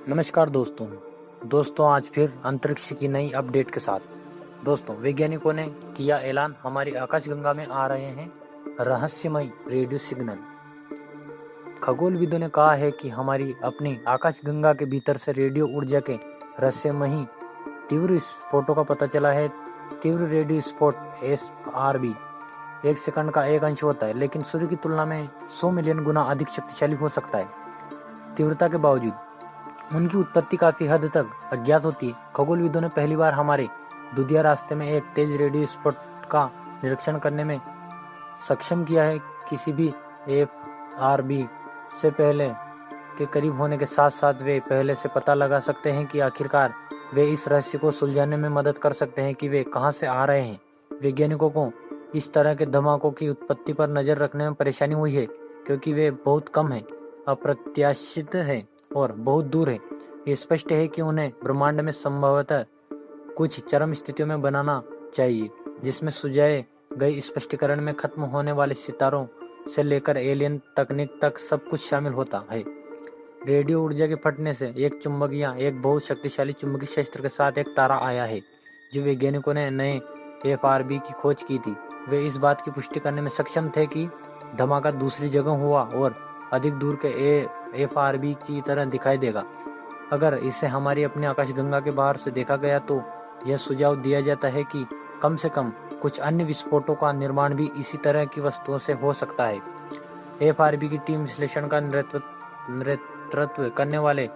नमस्कार दोस्तों आज फिर अंतरिक्ष की नई अपडेट के साथ। दोस्तों, वैज्ञानिकों ने किया ऐलान, हमारी आकाशगंगा में आ रहे हैं रहस्यमय रेडियो सिग्नल। खगोलविदों ने कहा है कि हमारी अपनी आकाशगंगा के भीतर से रेडियो ऊर्जा के रहस्यमयी तीव्र स्फोटों का पता चला है। तीव्र रेडियो स्फोट SRB 1 सेकंड का एक अंश होता है, लेकिन सूर्य की तुलना में 100 मिलियन गुना अधिक शक्तिशाली हो सकता है। तीव्रता के बावजूद उनकी उत्पत्ति काफी हद तक अज्ञात होती है। खगोलविदों ने पहली बार हमारे दुधिया रास्ते में एक तेज रेडियो स्पॉट का निरीक्षण करने में सक्षम किया है। किसी भी FRB से पहले के करीब होने के साथ साथ वे पहले से पता लगा सकते हैं कि आखिरकार वे इस रहस्य को सुलझाने में मदद कर सकते हैं कि वे कहां से आ रहे हैं। वैज्ञानिकों को इस तरह के धमाकों की उत्पत्ति पर नजर रखने में परेशानी हुई है, क्योंकि वे बहुत कम हैं, अप्रत्याशित है और बहुत दूर है। ये स्पष्ट है कि उन्हें ब्रह्मांड में संभवतः कुछ चरम स्थितियों में बनाना चाहिए, जिसमें सुझाए गए स्पष्टीकरण में खत्म होने वाले सितारों से लेकर एलियन तकनीक तक सब कुछ शामिल होता है। रेडियो ऊर्जा के फटने से एक चुंबक या एक बहुत शक्तिशाली चुंबकीय क्षेत्र के साथ एक तारा आया है। जो वैज्ञानिकों ने नए FRB की खोज की थी, वे इस बात की पुष्टि करने में सक्षम थे कि धमाका दूसरी जगह हुआ और अधिक दूर के FRB की तरह दिखाई देगा। अगर इसे हमारी अपनी आकाशगंगा के बाहर से देखा गया तो यह सुझाव दिया जाता है कि कम से कम कुछ अन्य विस्फोटों का निर्माण भी इसी तरह की वस्तुओं से हो सकता है। FRB की टीम विश्लेषण का नेतृत्व करने वाले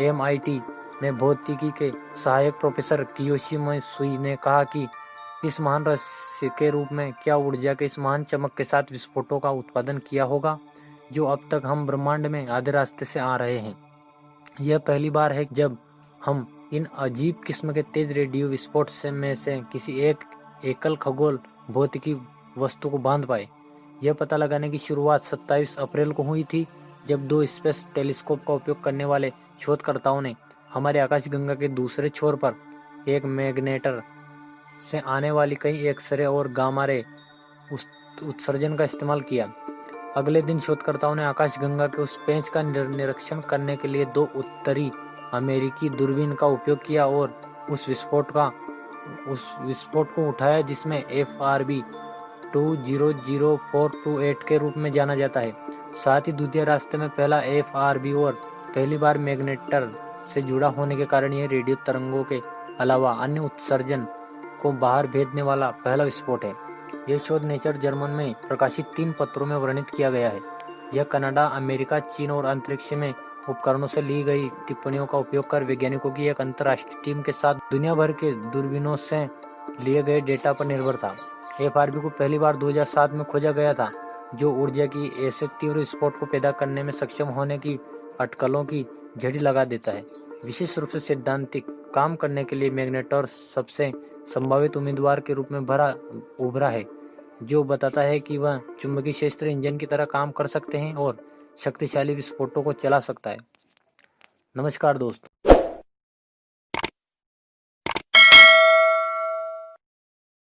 MIT में भौतिकी के सहायक प्रोफेसर कियोशी सुई ने कहा कि इस महान रहस्य के रूप में क्या ऊर्जा के इस महान चमक के साथ विस्फोटों का उत्पादन किया होगा, जो अब तक हम ब्रह्मांड में आधे रास्ते से आ रहे हैं। यह पहली बार है जब हम इन अजीब किस्म के तेज रेडियो विस्फोट में से किसी एक एकल खगोल भौतिकी वस्तु को बांध पाए। यह पता लगाने की शुरुआत 27 अप्रैल को हुई थी, जब 2 स्पेस टेलीस्कोप का उपयोग करने वाले शोधकर्ताओं ने हमारे आकाशगंगा के दूसरे छोर पर एक मैग्नेटर से आने वाली कई एक्सरे और गामा रे उत्सर्जन का इस्तेमाल किया। अगले दिन शोधकर्ताओं ने आकाशगंगा के उस पेंच का निरीक्षण करने के लिए 2 उत्तरी अमेरिकी दूरबीन का उपयोग किया और उस विस्फोट को उठाया, जिसमें FRB 200428 के रूप में जाना जाता है। साथ ही द्वितीय रास्ते में पहला FRB और पहली बार मैग्नेटर से जुड़ा होने के कारण यह रेडियो तरंगों के अलावा अन्य उत्सर्जन को बाहर भेजने वाला पहला विस्फोट है। यह शोध नेचर जर्मन में प्रकाशित 3 पत्रों में वर्णित किया गया है। यह कनाडा, अमेरिका, चीन और अंतरिक्ष में उपकरणों से ली गई टिप्पणियों का उपयोग कर वैज्ञानिकों की एक अंतर्राष्ट्रीय टीम के साथ दुनिया भर के दूरबीनों से लिए गए डेटा पर निर्भर था। FRB को पहली बार 2007 में खोजा गया था, जो ऊर्जा की ऐसे तीव्र स्फोट को पैदा करने में सक्षम होने की अटकलों की झड़ी लगा देता है। विशेष रूप से सैद्धांतिक काम करने के लिए मैग्नेटर सबसे संभावित उम्मीदवार के रूप में उभरा है, जो बताता है कि वह चुंबकीय क्षेत्र इंजन की तरह काम कर सकते हैं और शक्तिशाली विस्फोटों को चला सकता है। नमस्कार दोस्तों।